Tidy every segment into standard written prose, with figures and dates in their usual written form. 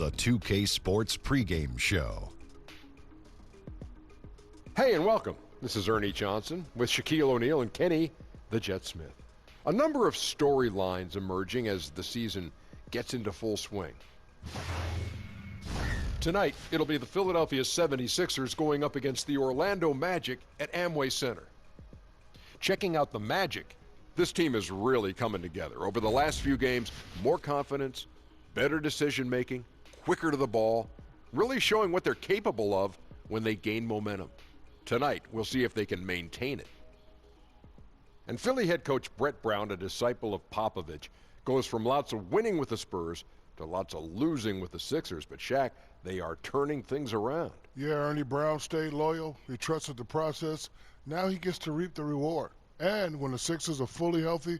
the 2K Sports pregame show. Hey, and welcome. This is Ernie Johnson with Shaquille O'Neal and Kenny the Jet Smith. A number of storylines emerging as the season gets into full swing. Tonight, it'll be the Philadelphia 76ers going up against the Orlando Magic at Amway Center. Checking out the Magic, this team is really coming together. Over the last few games, more confidence, better decision-making, quicker to the ball, really showing what they're capable of when they gain momentum. Tonight, we'll see if they can maintain it. And Philly head coach Brett Brown, a disciple of Popovich, goes from lots of winning with the Spurs to lots of losing with the Sixers. But Shaq, they are turning things around. Yeah, Ernie Brown stayed loyal. He trusted the process. Now he gets to reap the reward. And when the Sixers are fully healthy,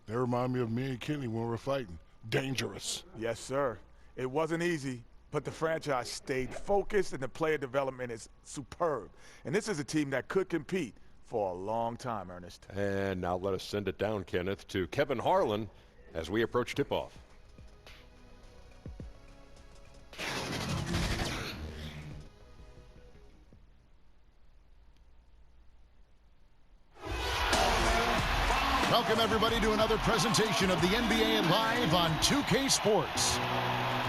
they remind me of me and Kenny when we're fighting. Dangerous. Yes, sir. It wasn't easy, but the franchise stayed focused and the player development is superb. And this is a team that could compete for a long time, Ernest. And now let us send it down, Kenneth, to Kevin Harlan as we approach tip-off. Welcome, everybody, to another presentation of the NBA Live on 2K Sports.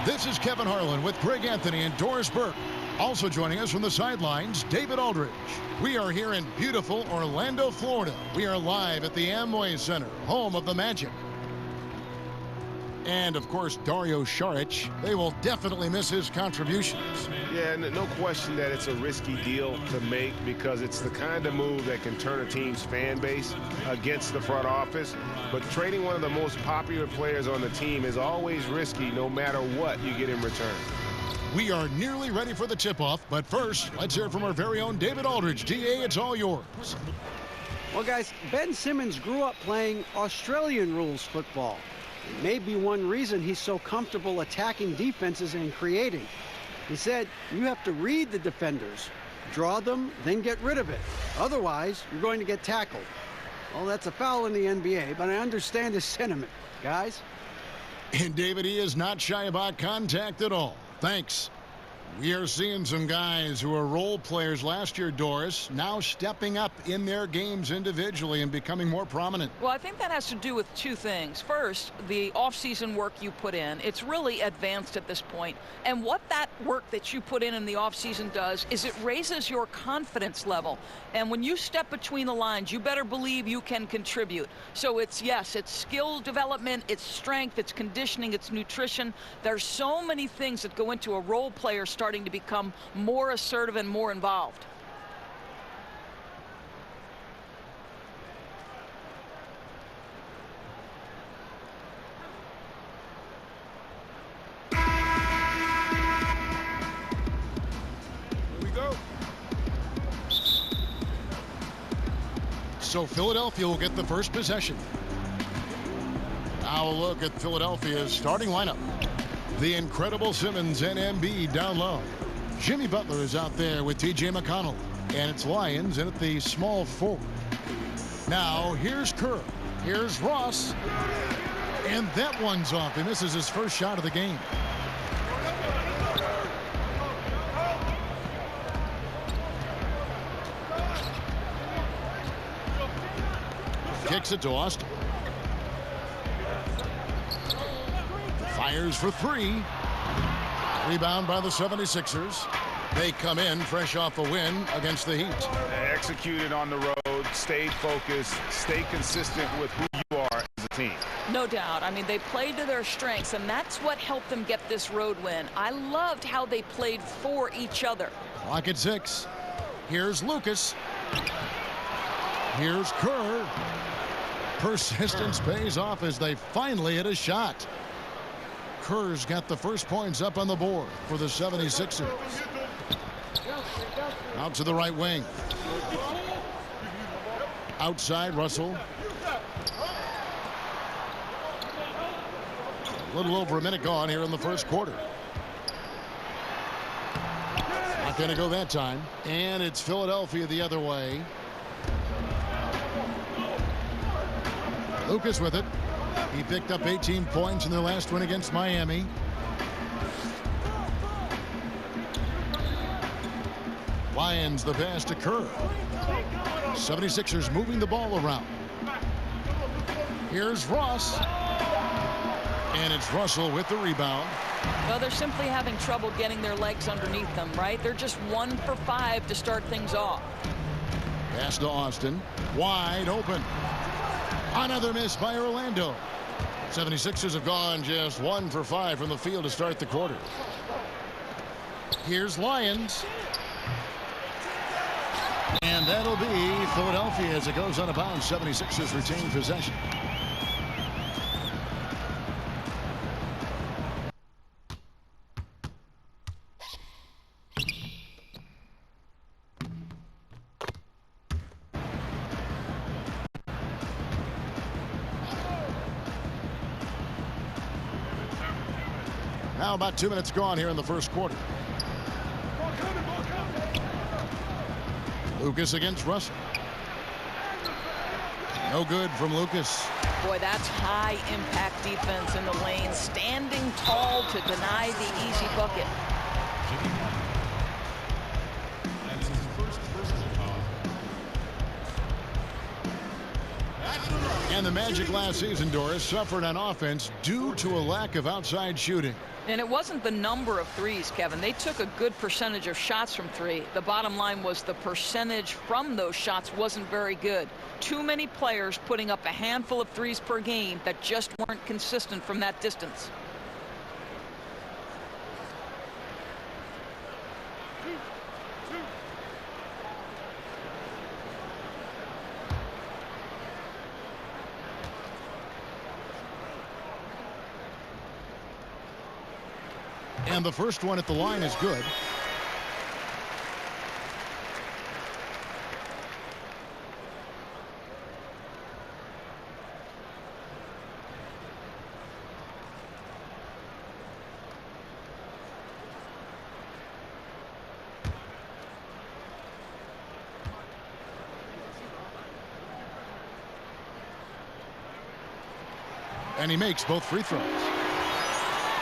This is Kevin Harlan with Greg Anthony and Doris Burke. Also joining us from the sidelines, David Aldridge. We are here in beautiful Orlando, Florida. We are live at the Amway Center, home of the Magic. And, of course, Dario Saric. They will definitely miss his contributions. Yeah, no question that it's a risky deal to make because it's the kind of move that can turn a team's fan base against the front office. But trading one of the most popular players on the team is always risky no matter what you get in return. We are nearly ready for the tip-off, but first, let's hear from our very own David Aldridge. DA, it's all yours. Well, guys, Ben Simmons grew up playing Australian rules football. It may be one reason he's so comfortable attacking defenses and creating. He said, you have to read the defenders, draw them, then get rid of it. Otherwise, you're going to get tackled. Well, that's a foul in the NBA, but I understand his sentiment, guys. And David, he is not shy about contact at all. Thanks. We are seeing some guys who were role players last year, Doris, now stepping up in their games individually and becoming more prominent. Well, I think that has to do with two things. First, the off-season work you put in. It's really advanced at this point. And what that work that you put in the off-season does is it raises your confidence level. And when you step between the lines, you better believe you can contribute. So it's, yes, it's skill development, it's strength, it's conditioning, it's nutrition. There's so many things that go into a role player starting to become more assertive and more involved. Here we go. So Philadelphia will get the first possession. Now a look at Philadelphia's starting lineup. The incredible Simmons and Embiid down low. Jimmy Butler is out there with T.J. McConnell. And it's Lyons in at the small forward. Now here's Kerr. Here's Ross. And that one's off. He misses his first shot of the game. Kicks it to Austin. Fires for three. Rebound by the 76ers. They come in fresh off a win against the Heat. Executed on the road, stayed focused, stayed consistent with who you are as a team. No doubt. I mean, they played to their strengths, and that's what helped them get this road win. I loved how they played for each other. Clock at 6. Here's Lucas. Here's Kerr. Persistence pays off as they finally hit a shot. Kerr's got the first points up on the board for the 76ers. Out to the right wing. Outside, Russell. A little over a minute gone here in the first quarter. Not going to go that time. And it's Philadelphia the other way. Lucas with it. He picked up 18 points in their last win against Miami. Lions the pass to Kerr. 76ers moving the ball around. Here's Ross. And it's Russell with the rebound. Well, they're simply having trouble getting their legs underneath them, right? They're just 1 for 5 to start things off. Pass to Austin. Wide open. Another miss by Orlando. 76ers have gone just 1 for 5 from the field to start the quarter. Here's Lyons. And that'll be Philadelphia as it goes out of bounds. 76ers retain possession. Now about 2 minutes gone here in the first quarter. Lucas against Russell. No good from Lucas. Boy, that's high impact defense in the lane, standing tall to deny the easy bucket. And the Magic last season, Doris, suffered on offense due to a lack of outside shooting. And it wasn't the number of threes, Kevin. They took a good percentage of shots from three. The bottom line was the percentage from those shots wasn't very good. Too many players putting up a handful of threes per game that just weren't consistent from that distance. And the first one at the line is good. And he makes both free throws.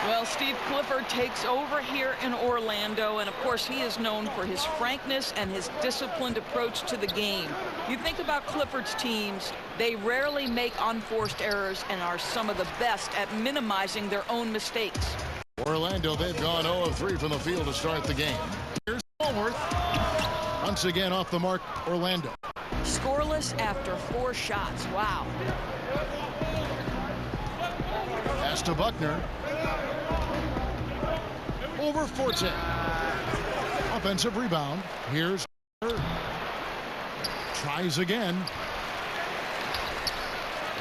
Well, Steve Clifford takes over here in Orlando, and of course he is known for his frankness and his disciplined approach to the game. You think about Clifford's teams, they rarely make unforced errors and are some of the best at minimizing their own mistakes. Orlando, they've gone 0 of 3 from the field to start the game. Here's Allworth. Once again off the mark, Orlando. Scoreless after 4 shots. Wow. Pass to Buckner. Over Forte. Offensive rebound. Here's Kerr. Tries again.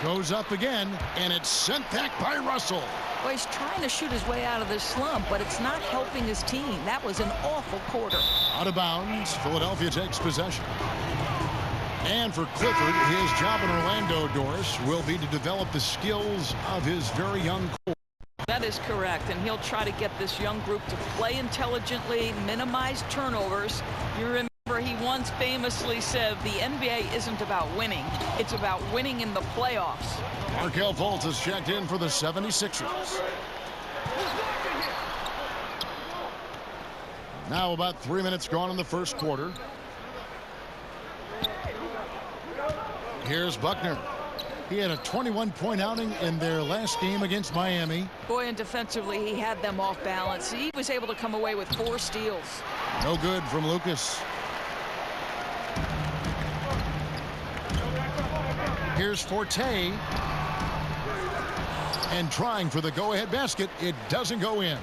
Goes up again, and it's sent back by Russell. Well, he's trying to shoot his way out of this slump, but it's not helping his team. That was an awful quarter. Out of bounds. Philadelphia takes possession. And for Clifford, his job in Orlando, Doris, will be to develop the skills of his very young core. That is correct, and he'll try to get this young group to play intelligently, minimize turnovers. You remember he once famously said the NBA isn't about winning, it's about winning in the playoffs. Markelle Fultz has checked in for the 76ers. Now about 3 minutes gone in the first quarter. Here's Buckner. He had a 21-point outing in their last game against Miami. Boy, and defensively, he had them off balance. He was able to come away with 4 steals. No good from Lucas. Here's Forte. And trying for the go-ahead basket. It doesn't go in.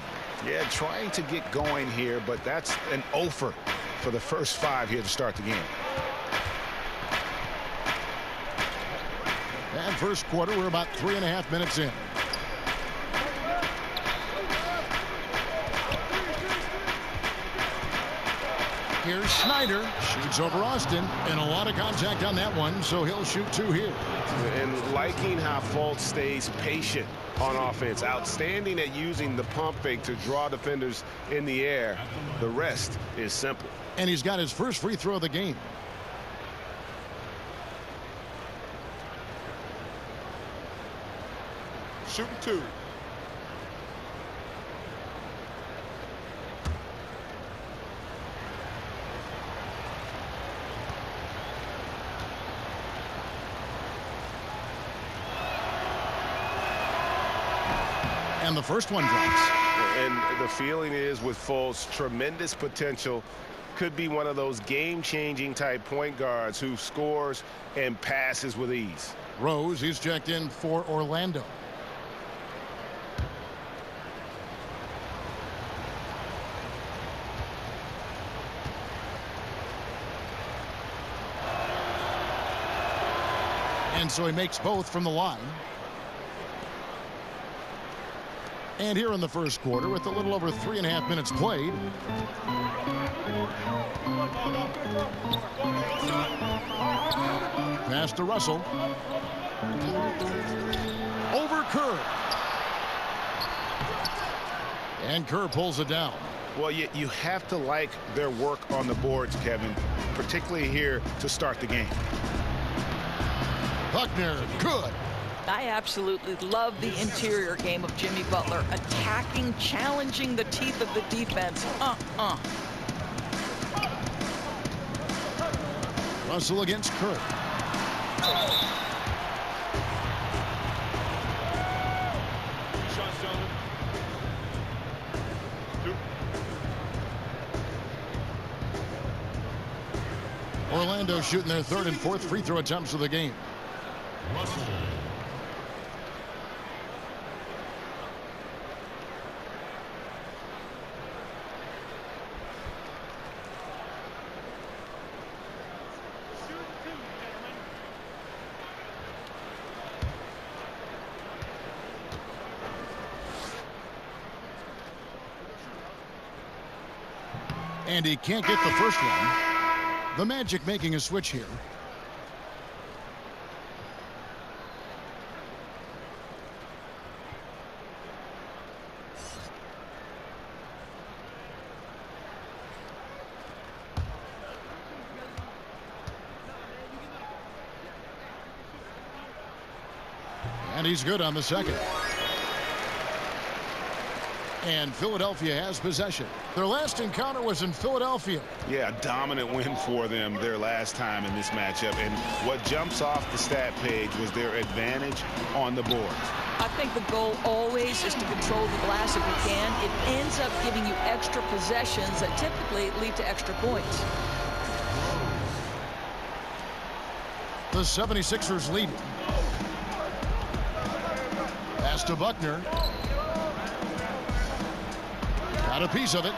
Yeah, trying to get going here, but that's an offer for the first 5 here to start the game. And first quarter, we're about 3.5 minutes in. Here's Schneider. Shoots over Austin. And a lot of contact on that one, so he'll shoot 2 here. And liking how Fultz stays patient on offense. Outstanding at using the pump fake to draw defenders in the air. The rest is simple. And he's got his first free throw of the game. Shooting 2. And the first one drops. And the feeling is with Foles, tremendous potential. Could be one of those game-changing type point guards who scores and passes with ease. Rose, he's checked in for Orlando. And so he makes both from the line. And here in the first quarter, with a little over 3.5 minutes played, pass to Russell. Over Kerr. And Kerr pulls it down. Well, you have to like their work on the boards, Kevin, particularly here to start the game. Buckner, good. I absolutely love the interior game of Jimmy Butler. Attacking, challenging the teeth of the defense. Russell against Kerr. Orlando shooting their third and fourth free throw attempts of the game. And he can't get the first one. The Magic making a switch here. And he's good on the second. And Philadelphia has possession. Their last encounter was in Philadelphia. Yeah, a dominant win for them their last time in this matchup. And what jumps off the stat page was their advantage on the board. I think the goal always is to control the glass if you can. It ends up giving you extra possessions that typically lead to extra points. The 76ers lead. Pass to Buckner. Got a piece of it.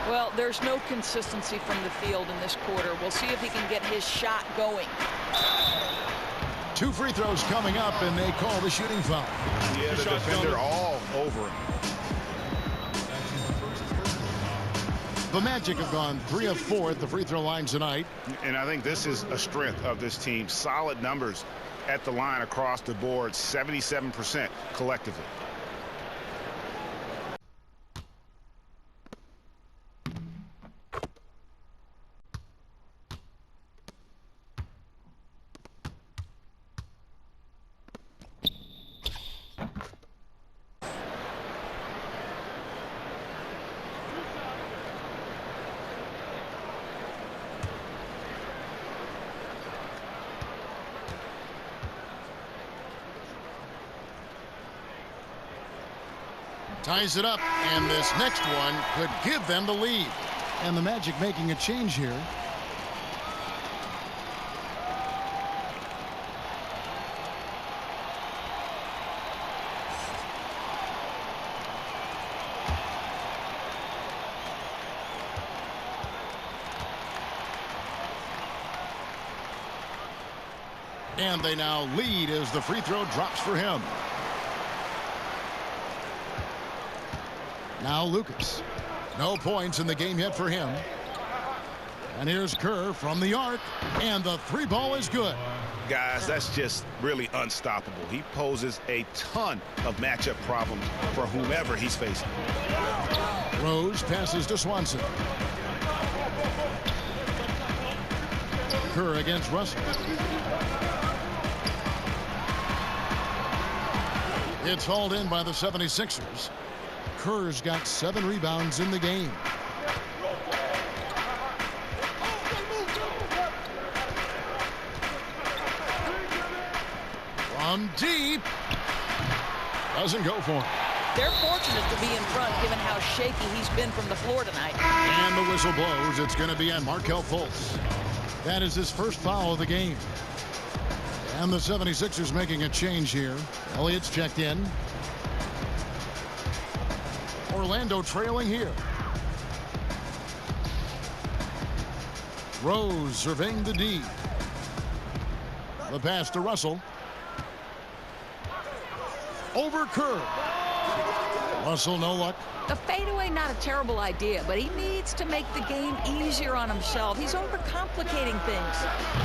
Well, there's no consistency from the field in this quarter. We'll see if he can get his shot going. 2 free throws coming up, and they call the shooting foul. Yeah, the defender all over him. The Magic have gone 3 of 4 at the free throw line tonight. And I think this is a strength of this team. Solid numbers at the line across the board, 77% collectively. Ties it up, and this next one could give them the lead. And the Magic making a change here. And they now lead as the free throw drops for him. Now Lucas. No points in the game yet for him. And here's Kerr from the arc. And the 3-ball is good. Guys, that's just really unstoppable. He poses a ton of matchup problems for whomever he's facing. Rose passes to Swanson. Kerr against Russell. It's hauled in by the 76ers. Kerr's got 7 rebounds in the game. From deep. Doesn't go for him. They're fortunate to be in front given how shaky he's been from the floor tonight. And the whistle blows. It's going to be on Markelle Fultz. That is his first foul of the game. And the 76ers making a change here. Elliott's checked in. Orlando trailing here. Rose surveying the D. The pass to Russell. Over Kerr. Russell, no luck. The fadeaway, not a terrible idea, but he needs to make the game easier on himself. He's overcomplicating things.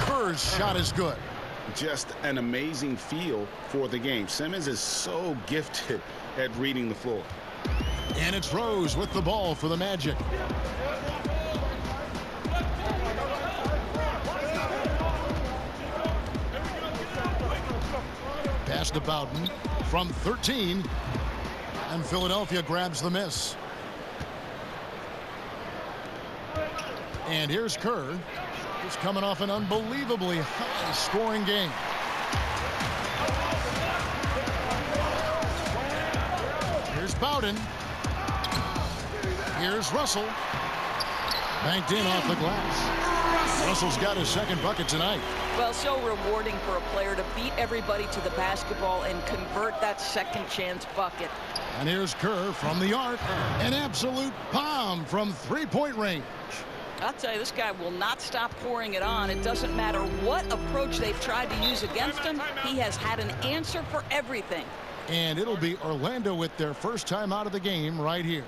Kerr's shot is good. Just an amazing feel for the game. Simmons is so gifted at reading the floor. And it's Rose with the ball for the Magic. Pass to Bowden from 13. And Philadelphia grabs the miss. And here's Kerr. He's coming off an unbelievably high-scoring game. Here's Bowden. Here's Russell. Banked in off the glass. Russell's got his second bucket tonight. Well, so rewarding for a player to beat everybody to the basketball and convert that second chance bucket. And here's Kerr from the arc. An absolute bomb from three-point range. I'll tell you, this guy will not stop pouring it on. It doesn't matter what approach they've tried to use against him. He has had an answer for everything. And it'll be Orlando with their first time out of the game right here.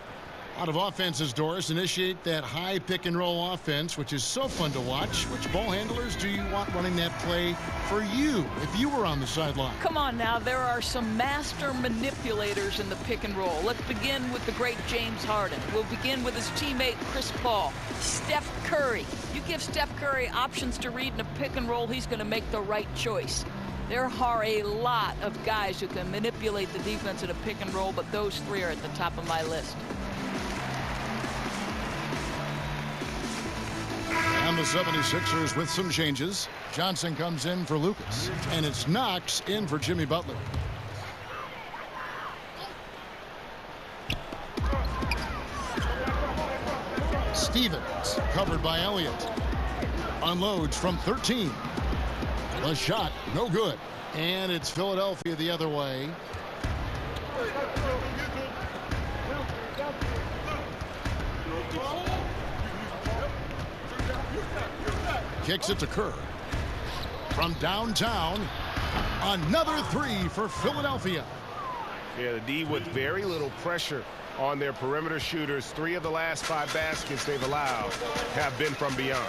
Out of offenses, Doris, initiate that high pick-and-roll offense, which is so fun to watch. Which ball handlers do you want running that play for you if you were on the sideline? Come on now, there are some master manipulators in the pick-and-roll. Let's begin with the great James Harden. We'll begin with his teammate Chris Paul. Steph Curry. You give Steph Curry options to read in a pick-and-roll, he's going to make the right choice. There are a lot of guys who can manipulate the defense in a pick-and-roll, but those three are at the top of my list. And the 76ers with some changes. Johnson comes in for Lucas. And it's Knox in for Jimmy Butler. Stevens covered by Elliott. Unloads from 13. The shot, no good. And it's Philadelphia the other way. Kicks it to Kerr. From downtown, another three for Philadelphia. Yeah, the D with very little pressure on their perimeter shooters. 3 of the last 5 baskets they've allowed have been from beyond.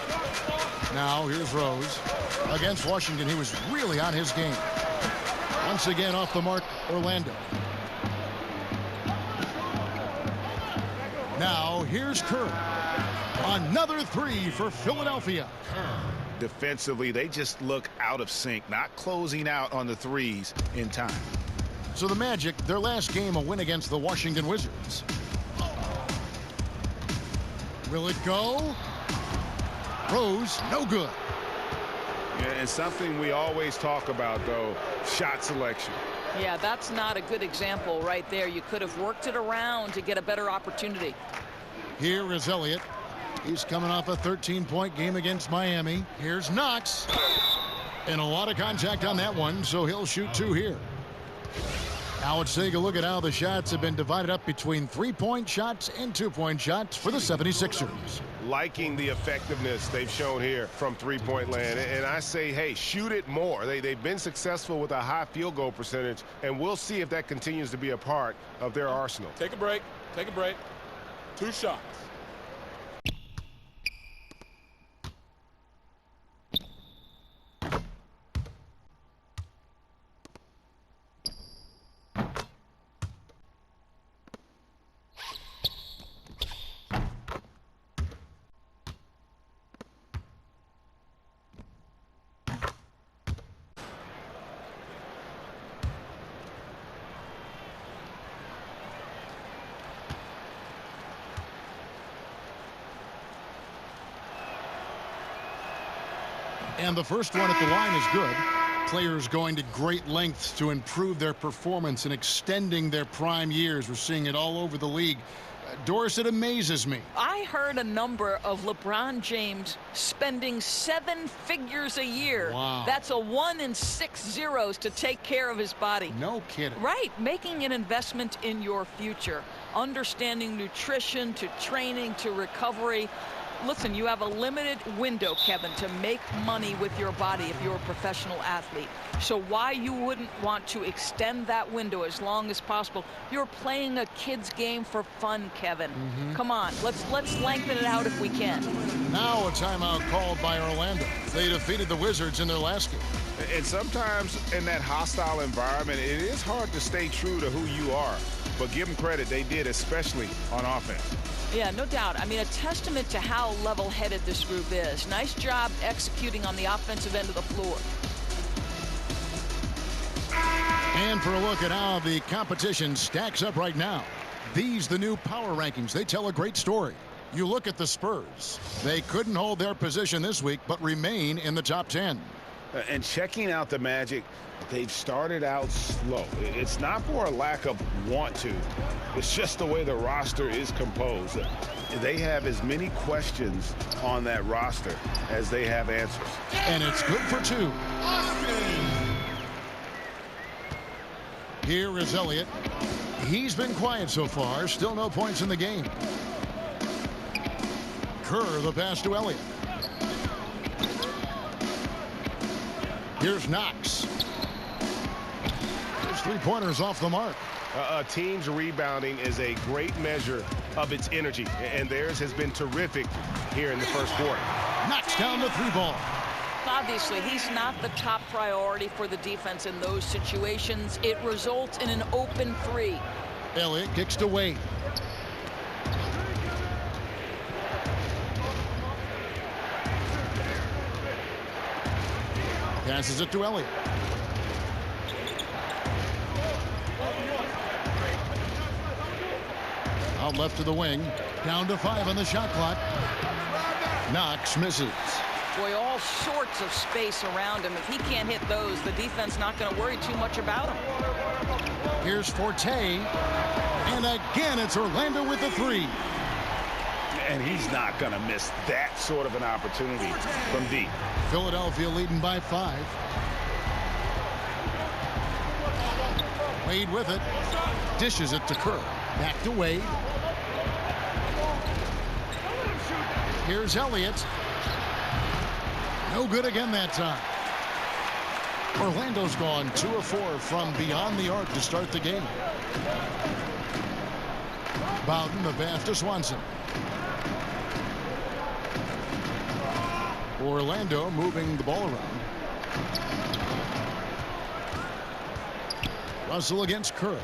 Now here's Rose. Against Washington, he was really on his game. Once again off the mark, Orlando. Now here's Kerr. Another three for Philadelphia. Defensively, they just look out of sync, not closing out on the threes in time. So the Magic, their last game, a win against the Washington Wizards. Will it go? Rose, no good. Yeah, and something we always talk about, though, shot selection. Yeah, that's not a good example right there. You could have worked it around to get a better opportunity. Here is Elliott. He's coming off a 13-point game against Miami. Here's Knox. And a lot of contact on that one, so he'll shoot 2 here. Now let's take a look at how the shots have been divided up between 3-point shots and 2-point shots for the 76ers. Liking the effectiveness they've shown here from three-point land. And I say, hey, shoot it more. They've been successful with a high field goal percentage, and we'll see if that continues to be a part of their arsenal. Take a break. Take a break. 2 shots. And the first one at the line is good. Players going to great lengths to improve their performance and extending their prime years. We're seeing it all over the league. Doris, it amazes me. I heard a number of LeBron James spending 7 figures a year. Wow. That's a 1 in 6 zeros to take care of his body. No kidding. Right, making an investment in your future, understanding nutrition to training to recovery. Listen, you have a limited window, Kevin, to make money with your body if you're a professional athlete. So why you wouldn't want to extend that window as long as possible? You're playing a kid's game for fun, Kevin. Come on, let's lengthen it out if we can. Now a timeout called by Orlando. They defeated the Wizards in their last game. And sometimes in that hostile environment, it is hard to stay true to who you are. But give them credit, they did, especially on offense. Yeah, no doubt. I mean, a testament to how level-headed this group is. Nice job executing on the offensive end of the floor. And for a look at how the competition stacks up right now. These, the new power rankings, they tell a great story. You look at the Spurs. They couldn't hold their position this week, but remain in the top 10. And checking out the Magic, they've started out slow. It's not for a lack of want to. It's just the way the roster is composed. They have as many questions on that roster as they have answers. And it's good for 2. Here is Elliott. He's been quiet so far. Still no points in the game. Kerr, the pass to Elliott. Here's Knox. His 3-pointers off the mark. A team's rebounding is a great measure of its energy, and theirs has been terrific here in the first quarter. Knocks down the 3-ball. Obviously, he's not the top priority for the defense in those situations. It results in an open 3. Elliott kicks to Wade. Passes it to Elliott. Out left to the wing. Down to 5 on the shot clock. Knox misses. Boy, all sorts of space around him. If he can't hit those, the defense not going to worry too much about him. Here's Forte. And again, it's Orlando with the 3. And he's not going to miss that sort of an opportunity from deep. Philadelphia leading by 5. Wade with it. Dishes it to Kerr. Back to Wade. Here's Elliott. No good again that time. Orlando's gone 2 of 4 from beyond the arc to start the game. Bowden, the pass to Swanson. Orlando moving the ball around. Russell against Kerr.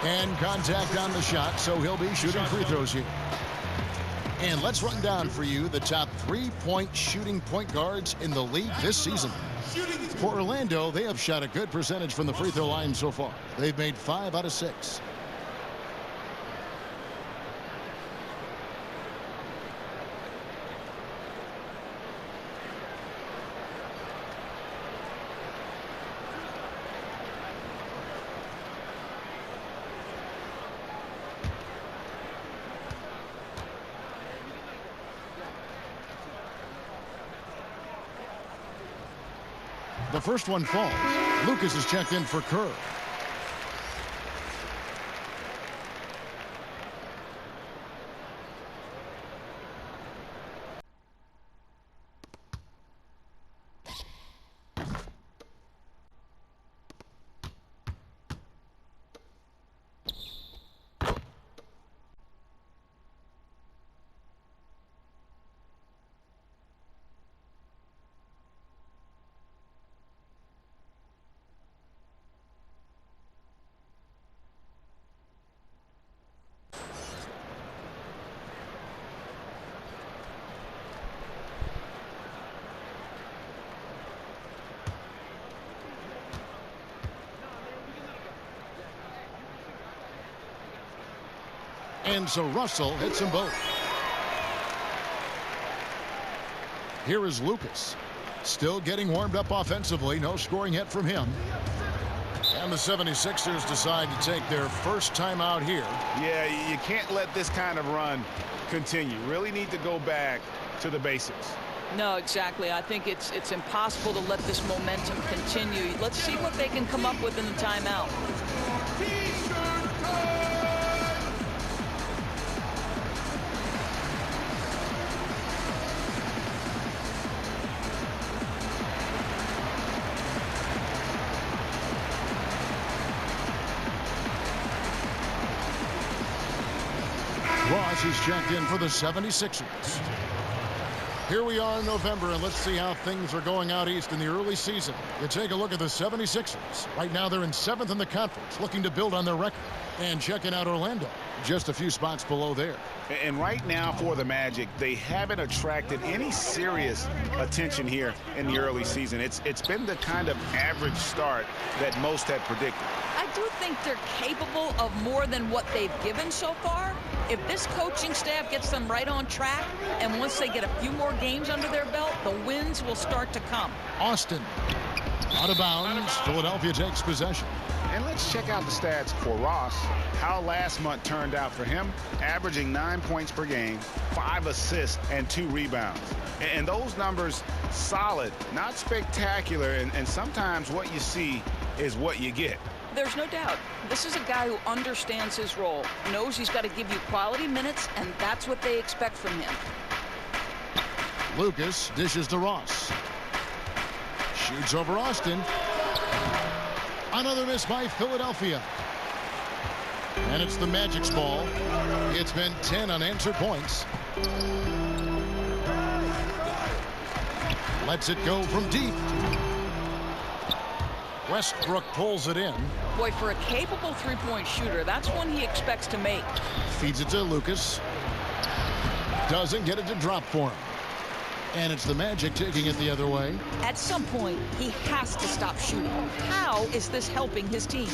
And contact on the shot, so he'll be shooting free throws here. And let's run down for you the top 3-point shooting point guards in the league this season. For Orlando, they have shot a good percentage from the free throw line so far. They've made 5 out of 6. The first one falls. Lucas is checked in for Kerr. And so Russell hits them both. Here is Lucas. Still getting warmed up offensively. No scoring yet from him. And the 76ers decide to take their first timeout here. Yeah, you can't let this kind of run continue. Really need to go back to the basics. No, exactly. I think it's impossible to let this momentum continue. Let's see what they can come up with in the timeout. Ross is checked in for the 76ers. Here we are in November, and let's see how things are going out east in the early season. You take a look at the 76ers. Right now they're in 7th in the conference, looking to build on their record. And checking out Orlando, just a few spots below there. And right now for the Magic, they haven't attracted any serious attention here in the early season. It's been the kind of average start that most had predicted. I do think they're capable of more than what they've given so far. If this coaching staff gets them right on track, and once they get a few more games under their belt, the wins will start to come. Austin, out of bounds. Philadelphia takes possession. And let's check out the stats for Ross. How last month turned out for him, averaging 9 points per game, 5 assists, and 2 rebounds. And those numbers, solid, not spectacular, and sometimes what you see is what you get. There's no doubt. This is a guy who understands his role, knows he's got to give you quality minutes, and that's what they expect from him. Lucas dishes to Ross. Shoots over Austin. Another miss by Philadelphia. And it's the Magic's ball. It's been 10 unanswered points. Lets it go from deep. Westbrook pulls it in. Boy, for a capable three-point shooter, that's one he expects to make. Feeds it to Lucas. Doesn't get it to drop for him. And it's the Magic taking it the other way. At some point, he has to stop shooting. How is this helping his team?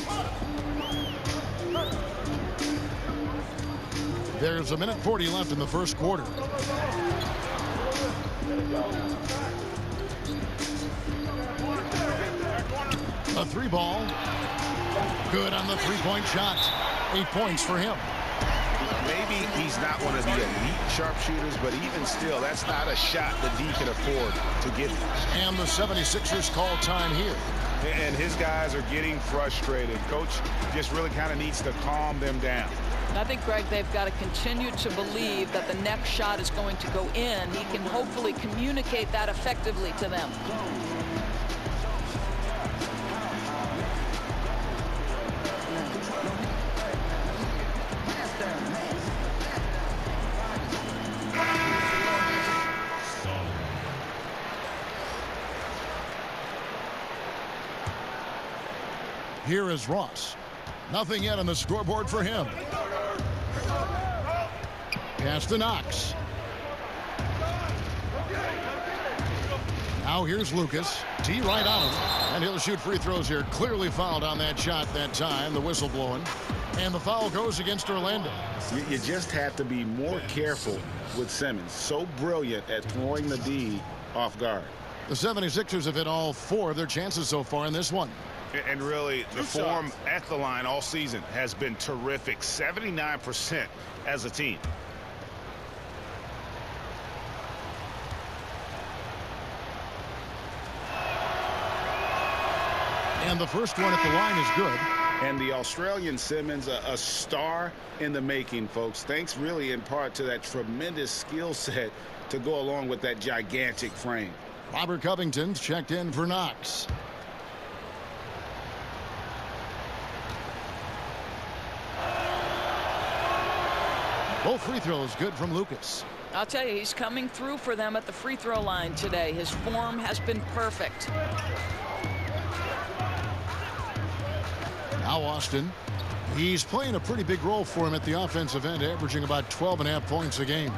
There's 1:40 left in the first quarter. A 3-ball. Good on the three-point shot. 8 points for him. Maybe he's not one of the elite sharpshooters, but even still, that's not a shot that D can afford to get. And the 76ers call time here. And his guys are getting frustrated. Coach just really kind of needs to calm them down. I think, Greg, they've got to continue to believe that the next shot is going to go in. He can hopefully communicate that effectively to them. Here is Ross. Nothing yet on the scoreboard for him. Pass to Knox. Now here's Lucas. T right on him. And he'll shoot free throws here. Clearly fouled on that shot that time. The whistle blowing. And the foul goes against Orlando. You just have to be more careful with Simmons. So brilliant at throwing the D off guard. The 76ers have hit all 4 of their chances so far in this one. And really, the form at the line all season has been terrific. 79% as a team. And the first one at the line is good. And the Australian Simmons, a star in the making, folks. Thanks really in part to that tremendous skill set to go along with that gigantic frame. Robert Covington's checked in for Knox. Both free throws good from Lucas. I'll tell you, he's coming through for them at the free throw line today. His form has been perfect. Now Austin. He's playing a pretty big role for him at the offensive end, averaging about 12.5 points a game.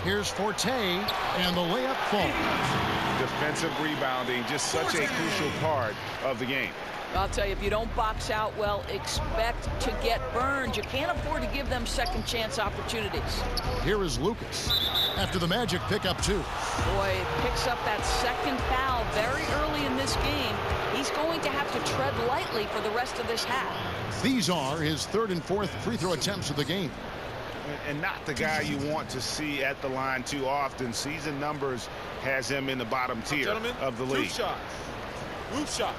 Here's Forte, and the layup falls. Defensive rebounding, just such a crucial part of the game. I'll tell you, if you don't box out well, expect to get burned. You can't afford to give them second chance opportunities. Here is Lucas after the Magic pick up 2. Boy, picks up that second foul very early in this game. He's going to have to tread lightly for the rest of this half. These are his 3rd and 4th free throw attempts of the game. And not the guy you want to see at the line too often. Season numbers has him in the bottom tier of the league. 2 shots. Roof shots.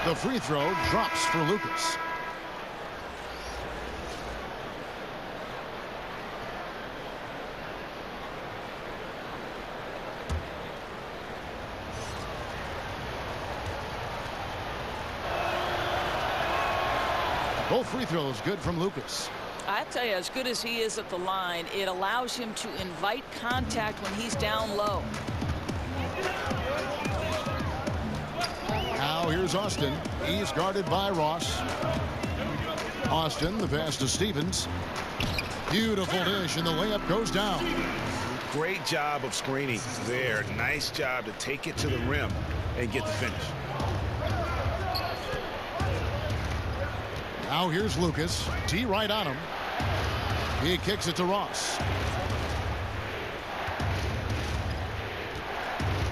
The free throw drops for Lucas. Both free throws good from Lucas. I tell you, as good as he is at the line, it allows him to invite contact when he's down low. Now here's Austin. He's guarded by Ross. Austin, the pass to Stevens. Beautiful dish, and the layup goes down. Great job of screening there. Nice job to take it to the rim and get the finish. Now here's Lucas. T right on him. He kicks it to Ross.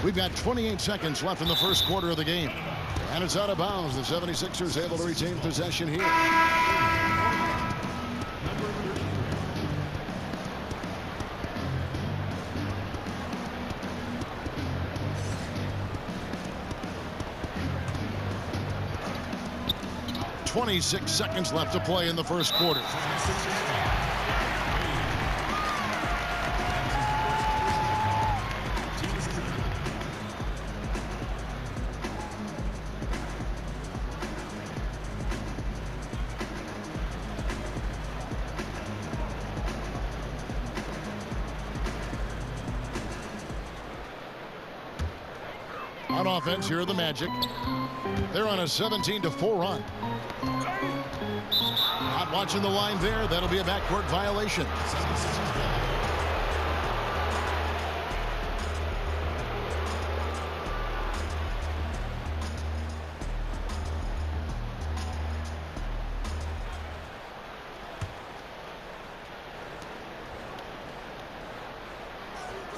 We've got 28 seconds left in the first quarter of the game. And it's out of bounds. The 76ers able to retain possession here. .26 seconds left to play in the first quarter. On offense, here are the Magic. They're on a 17-4 run. Not watching the line there. That'll be a backcourt violation.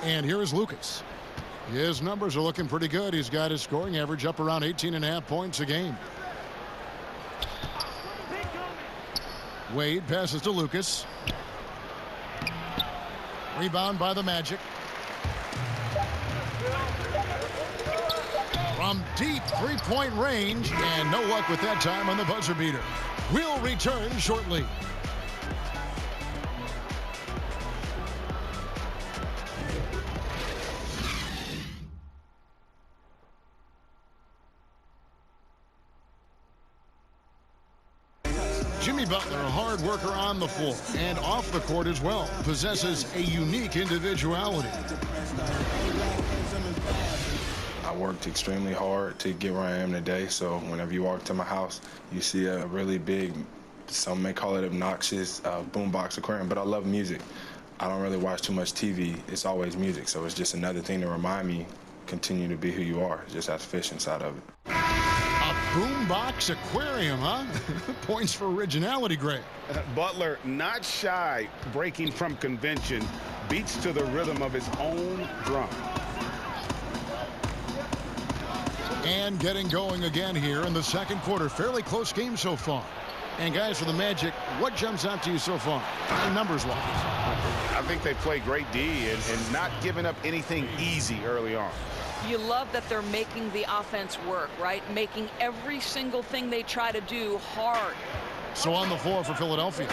And here is Lucas. His numbers are looking pretty good. He's got his scoring average up around 18.5 points a game. Wade passes to Lucas. Rebound by the Magic. From deep three-point range, and no luck with that time on the buzzer beater. We'll return shortly. Jimmy Butler, a hard worker on the floor and off the court as well, possesses a unique individuality. I worked extremely hard to get where I am today, so whenever you walk to my house, you see a really big, some may call it obnoxious, boombox aquarium, but I love music. I don't really watch too much TV. It's always music, so it's just another thing to remind me, continue to be who you are. It just has fish inside of it. Boombox aquarium, huh? Points for originality, Greg. Butler, not shy, breaking from convention, beats to the rhythm of his own drum. And getting going again here in the second quarter. Fairly close game so far. And guys, for the Magic, what jumps out to you so far, numbers-wise? I think they play great D and not giving up anything easy early on. You love that they're making the offense work, right? Making every single thing they try to do hard. So on the floor for Philadelphia,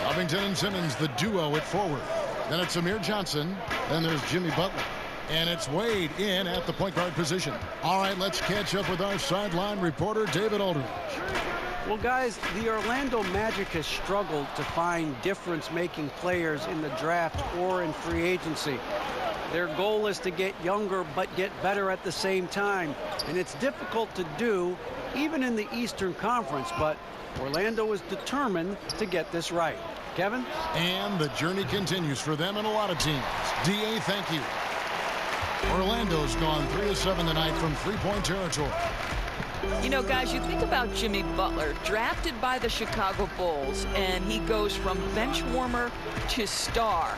Covington and Simmons, the duo at forward. Then it's Amir Johnson. Then there's Jimmy Butler. And it's Wade in at the point guard position. All right, let's catch up with our sideline reporter, David Aldridge. Well, guys, the Orlando Magic has struggled to find difference-making players in the draft or in free agency. Their goal is to get younger but get better at the same time. And it's difficult to do even in the Eastern Conference, but Orlando is determined to get this right. Kevin? And the journey continues for them and a lot of teams. D.A., thank you. Orlando's gone 3 of 7 tonight from three-point territory. You know, guys, you think about Jimmy Butler, drafted by the Chicago Bulls, and he goes from bench warmer to star.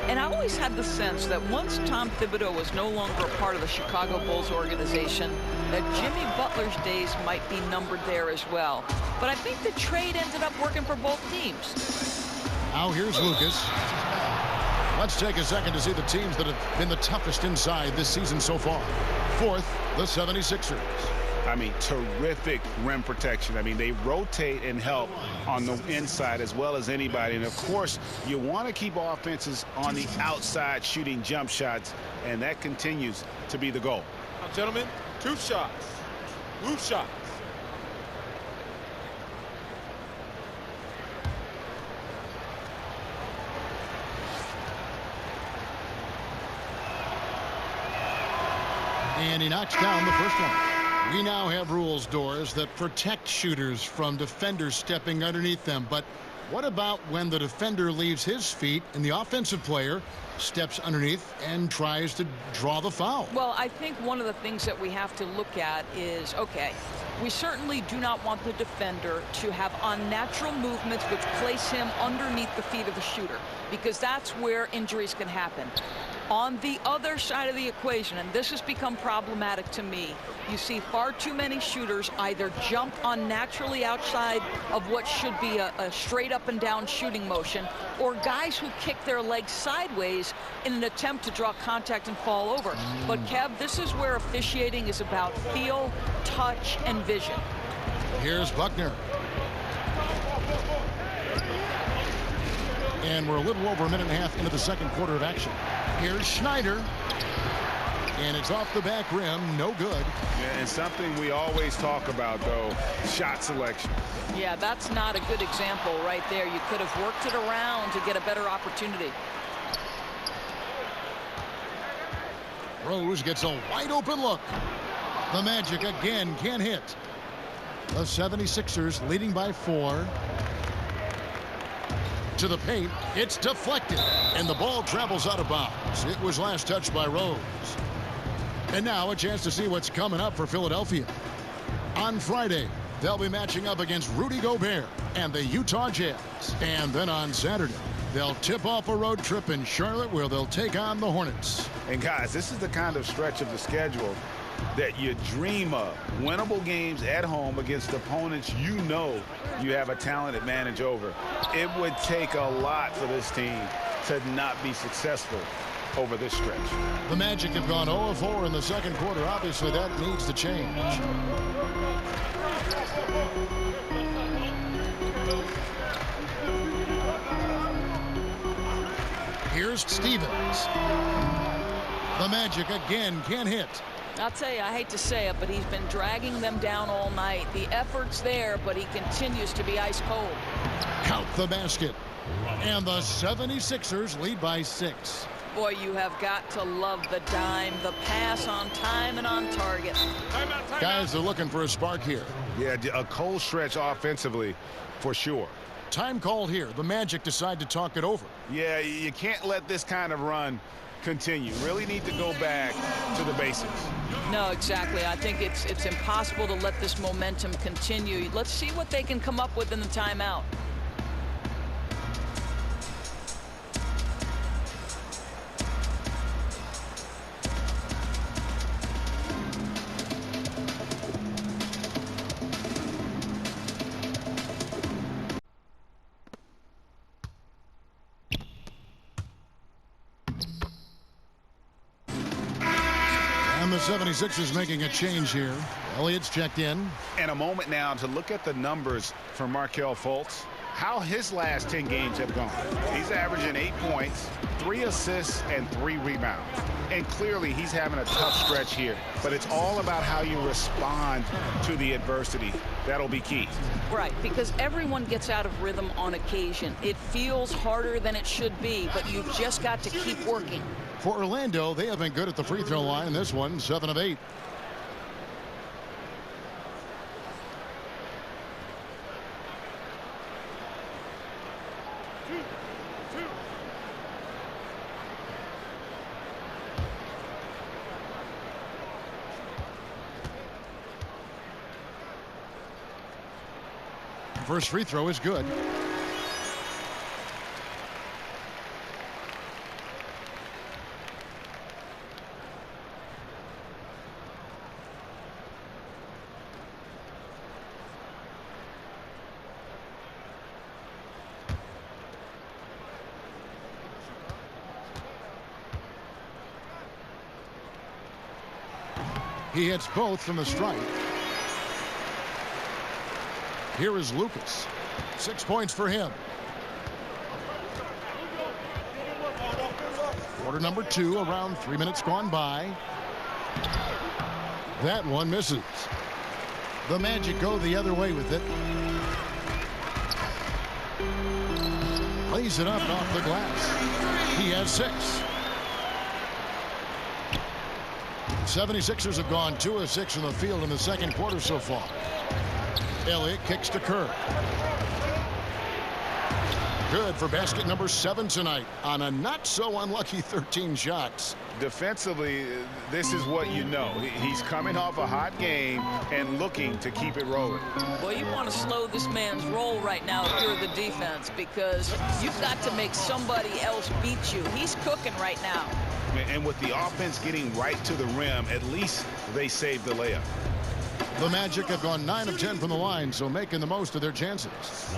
And I always had the sense that once Tom Thibodeau was no longer a part of the Chicago Bulls organization, that Jimmy Butler's days might be numbered there as well. But I think the trade ended up working for both teams. Now here's Lucas. Let's take a second to see the teams that have been the toughest inside this season so far. Fourth, the 76ers. I mean, terrific rim protection. I mean, they rotate and help on the inside as well as anybody. And, of course, you want to keep offenses on the outside shooting jump shots, and that continues to be the goal. Now, gentlemen, 2 shots. Roof shots. And he knocks down the first one. We now have rules, Doors, that protect shooters from defenders stepping underneath them. But what about when the defender leaves his feet and the offensive player steps underneath and tries to draw the foul? Well, I think one of the things that we have to look at is, okay, we certainly do not want the defender to have unnatural movements which place him underneath the feet of the shooter, because that's where injuries can happen. On the other side of the equation, and this has become problematic to me, you see far too many shooters either jump unnaturally outside of what should be a straight up and down shooting motion, or guys who kick their legs sideways in an attempt to draw contact and fall over. But Kev, this is where officiating is about feel, touch, and vision. Here's Buckner. And we're a little over a minute and a half into the second quarter of action. Here's Schneider. And it's off the back rim. No good. Yeah, and something we always talk about, though, shot selection. Yeah, that's not a good example right there. You could have worked it around to get a better opportunity. Rose gets a wide open look. The Magic again can't hit. The 76ers leading by 4. To the paint, it's deflected, and the ball travels out of bounds. It was last touched by Rose. And now a chance to see what's coming up for Philadelphia. On Friday, they'll be matching up against Rudy Gobert and the Utah Jazz. And then on Saturday, they'll tip off a road trip in Charlotte where they'll take on the Hornets. And guys, this is the kind of stretch of the schedule that you dream of. Winnable games at home against opponents you know you have a talent advantage over. It would take a lot for this team to not be successful over this stretch. The Magic have gone 0-4 in the second quarter. Obviously, that needs to change. Here's Stevens. The Magic again can't hit. I'll tell you, I hate to say it, but he's been dragging them down all night. The effort's there, but he continues to be ice cold. Count the basket. And the 76ers lead by 6. Boy, you have got to love the dime, the pass on time and on target. Guys are looking for a spark here. Yeah, a cold stretch offensively for sure. Time called here. The Magic decide to talk it over. Yeah, you can't let this kind of run continue. Really need to go back to the basics. No, exactly. I think it's impossible to let this momentum continue. Let's see what they can come up with in the timeout. The 76ers making a change here. Elliott's checked in. And a moment now to look at the numbers for Markelle Fultz. how his last 10 games have gone. He's averaging 8 points, 3 assists, and 3 rebounds. And clearly he's having a tough stretch here. But it's all about how you respond to the adversity. That'll be key. Right, because everyone gets out of rhythm on occasion. It feels harder than it should be, but you've just got to keep working. For Orlando, they have been good at the free throw line in this one, 7 of 8. First free throw is good. He hits both from the stripe. Here is Lucas. 6 points for him. Quarter number 2, around 3 minutes gone by. That one misses. The Magic go the other way with it. Lays it up and off the glass. He has 6. 76ers have gone 2 of 6 in the field in the second quarter so far. Elliott kicks to Kerr. Good for basket number 7 tonight on a not so unlucky 13 shots. Defensively, this is what you know. He's coming off a hot game and looking to keep it rolling. Well, you want to slow this man's roll right now if you're the defense, because you've got to make somebody else beat you. He's cooking right now. And with the offense getting right to the rim, at least they saved the layup. The Magic have gone 9 of 10 from the line, so making the most of their chances.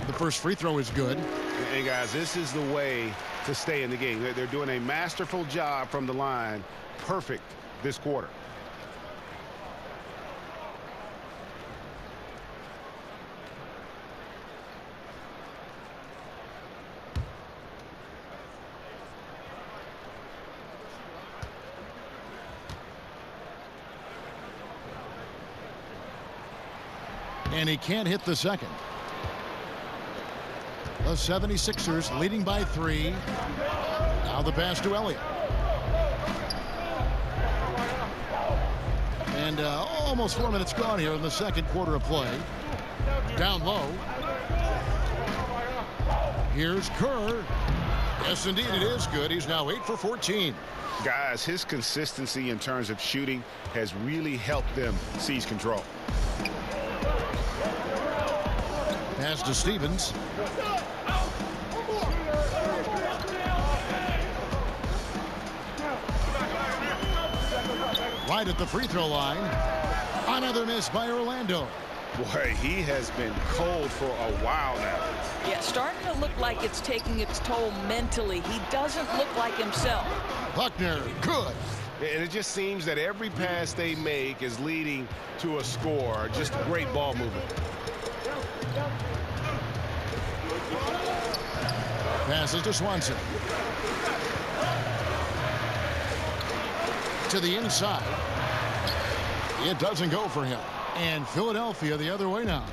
The first free throw is good. Hey, guys, this is the way to stay in the game. They're doing a masterful job from the line. Perfect this quarter. And he can't hit the second. The 76ers leading by 3. Now the pass to Elliott. And almost 4 minutes gone here in the second quarter of play. Down low. Here's Kerr. Yes, indeed, it is good. He's now 8 for 14. Guys, his consistency in terms of shooting has really helped them seize control. Pass to Stevens. Right at the free throw line. Another miss by Orlando. Boy, he has been cold for a while now. Yeah, starting to look like it's taking its toll mentally. He doesn't look like himself. Buckner, good. And it just seems that every pass they make is leading to a score. Just great ball movement. Passes to Swanson. To the inside. It doesn't go for him. And Philadelphia the other way now.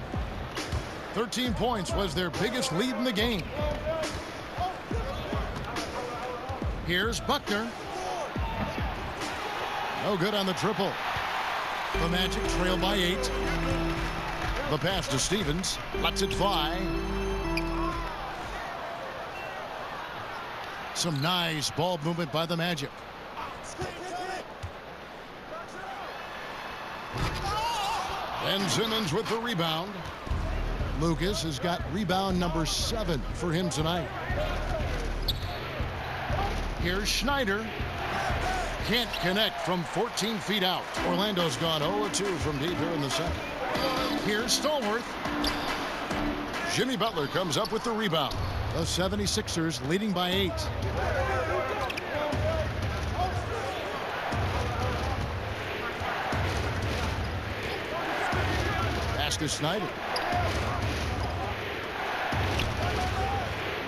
13 points was their biggest lead in the game. Here's Buckner. No good on the triple. The Magic trail by 8. The pass to Stevens. Lets it fly. Some nice ball movement by the Magic. Ben Simmons with the rebound. Lucas has got rebound number 7 for him tonight. Here's Schneider. Can't connect from 14 feet out. Orlando's gone 0-2 from deep here in the second. Here's Stallworth. Jimmy Butler comes up with the rebound. The 76ers leading by 8. Pass to Snyder.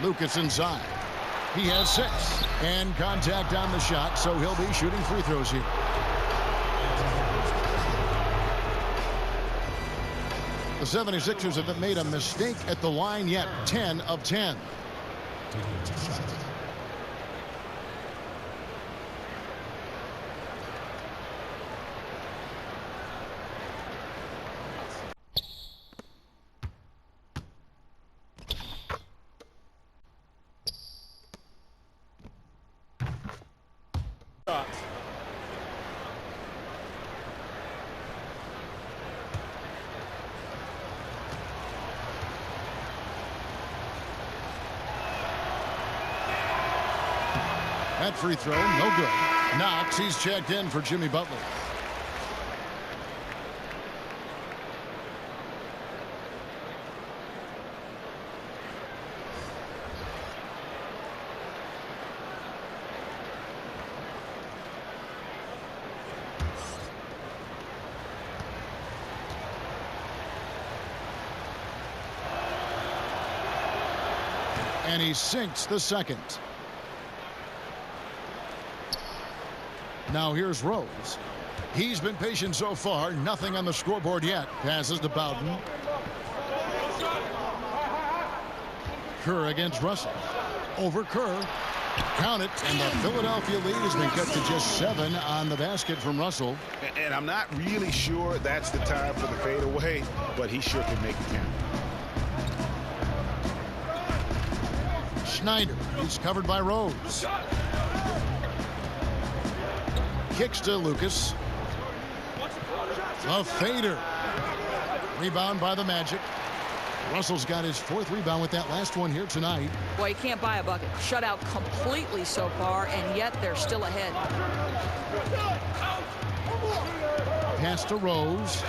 Lucas inside. He has 6. And contact on the shot, so he'll be shooting free throws here. The 76ers haven't made a mistake at the line yet. 10 of 10. That free throw, no good. Knox, he's checked in for Jimmy Butler. And he sinks the second. Now here's Rose. He's been patient so far. Nothing on the scoreboard yet. Passes to Bowden. Kerr against Russell. Over Kerr. Count it. And the Philadelphia lead has been cut to just 7 on the basket from Russell. And I'm not really sure that's the time for the fadeaway, but he sure can make it count. Schneider. He's covered by Rose. Kicks to Lucas. A fader. Rebound by the Magic. Russell's got his 4th rebound with that last one here tonight. Boy, you can't buy a bucket. Shut out completely so far, and yet they're still ahead. Pass to Rose.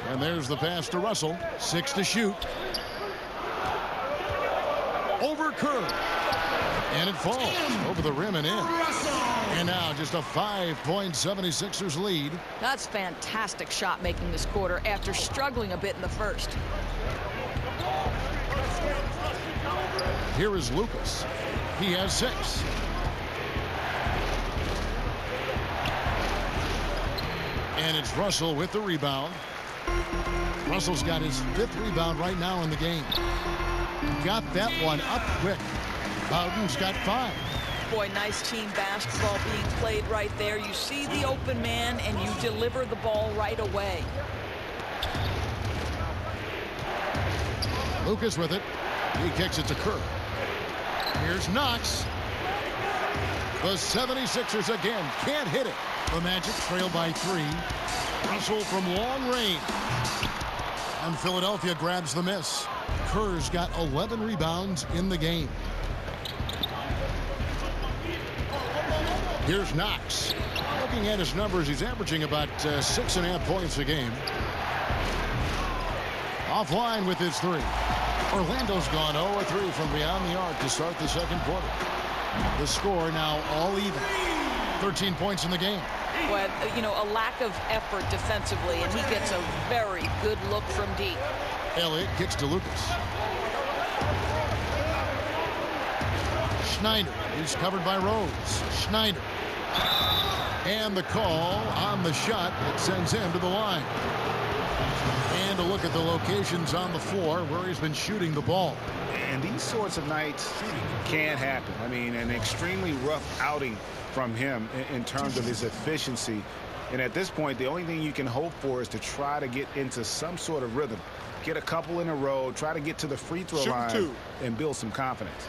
And there's the pass to Russell. 6 to shoot. Over Kerr. And it falls over the rim and in. And now just a 5-point 76ers lead. That's fantastic shot making this quarter after struggling a bit in the first. Here is Lucas. He has 6. And it's Russell with the rebound. Russell's got his 5th rebound right now in the game. Got that one up quick. Bowden's got 5. Boy, nice team basketball being played right there. You see the open man and you deliver the ball right away. Lucas with it. He kicks it to Kerr. Here's Knox. The 76ers again can't hit it. The Magic trail by 3. Russell from long range. And Philadelphia grabs the miss. Kerr's got 11 rebounds in the game. Here's Knox. Looking at his numbers, he's averaging about 6.5 points a game. Offline with his 3. Orlando's gone 0-3 from beyond the arc to start the second quarter. The score now all even. 13 points in the game. Well, you know, a lack of effort defensively, and he gets a very good look from deep. Elliott kicks to Lucas. Schneider. He's covered by Rose. Schneider. And the call on the shot that sends him to the line. And a look at the locations on the floor where he's been shooting the ball. And these sorts of nights can happen. I mean, an extremely rough outing from him in terms of his efficiency. And at this point, the only thing you can hope for is to try to get into some sort of rhythm. Get a couple in a row, try to get to the free throw line and build some confidence.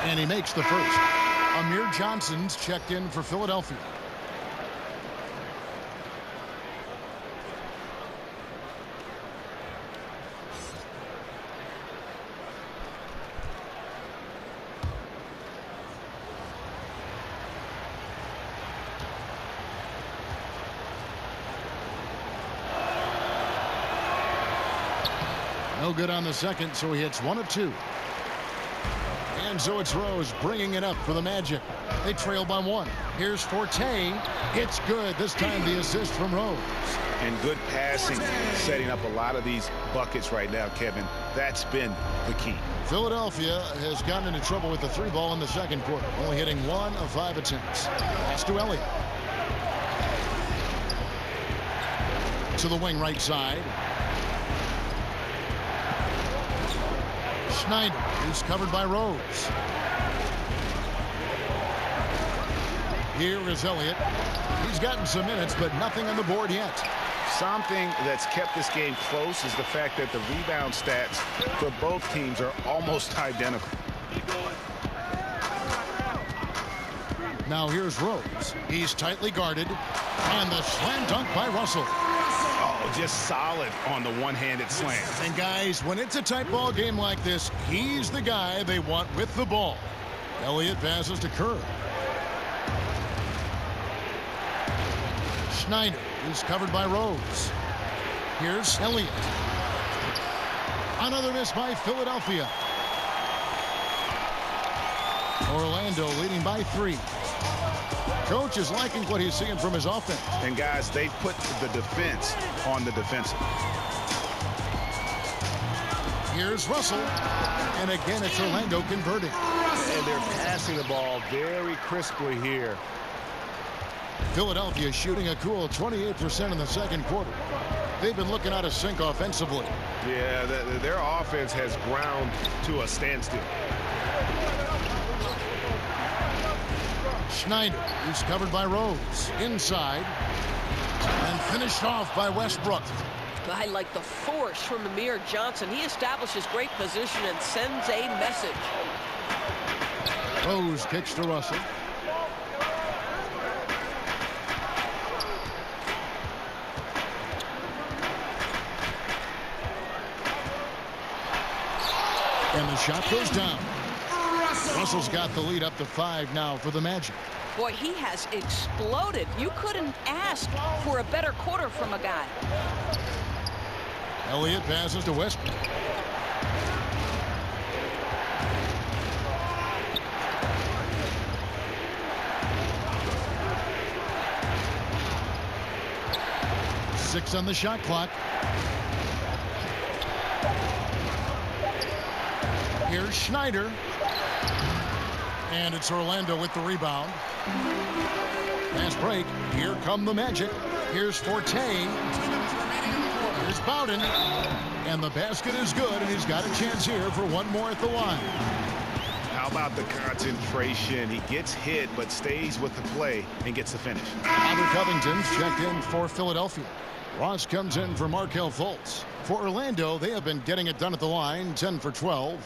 And he makes the first. Amir Johnson's checked in for Philadelphia. No good on the second, so he hits 1 of 2. And so it's Rose bringing it up for the Magic. They trail by 1. Here's Forte. It's good. This time the assist from Rose. And good passing, setting up a lot of these buckets right now, Kevin. That's been the key. Philadelphia has gotten into trouble with the 3 ball in the second quarter, only hitting 1 of 5 attempts. Pass to Elliott. To the wing right side. Schneider is covered by Rose. Here is Elliott. He's gotten some minutes, but nothing on the board yet. Something that's kept this game close is the fact that the rebound stats for both teams are almost identical. Now here's Rose. He's tightly guarded. And the slam dunk by Russell. Oh, just solid on the one-handed slam. And guys, when it's a tight ball game like this, he's the guy they want with the ball. Elliott passes to Kerr. Schneider is covered by Rose. Here's Elliott. Another miss by Philadelphia. Orlando leading by 3. Coach is liking what he's seeing from his offense. And guys, they put the defense on the defensive. Here's Russell. And again, it's Orlando converting. And they're passing the ball very crisply here. Philadelphia shooting a cool 28% in the second quarter. They've been looking out of sync offensively. Yeah, their offense has ground to a standstill. Schneider is covered by Rose. Inside. And finished off by Westbrook. I like the force from Amir Johnson. He establishes great position and sends a message. Rose kicks to Russell. And the shot goes down. Russell's got the lead up to 5 now for the Magic. Boy, he has exploded. You couldn't ask for a better quarter from a guy. Elliott passes to Westbrook. Six on the shot clock. Here's Schneider. And it's Orlando with the rebound. Fast break. Here come the Magic. Here's Forte. Here's Bowden. And the basket is good, and he's got a chance here for one more at the line. How about the concentration? He gets hit, but stays with the play and gets the finish. Robert Covington's checked in for Philadelphia. Ross comes in for Markelle Fultz. For Orlando, they have been getting it done at the line, 10 for 12.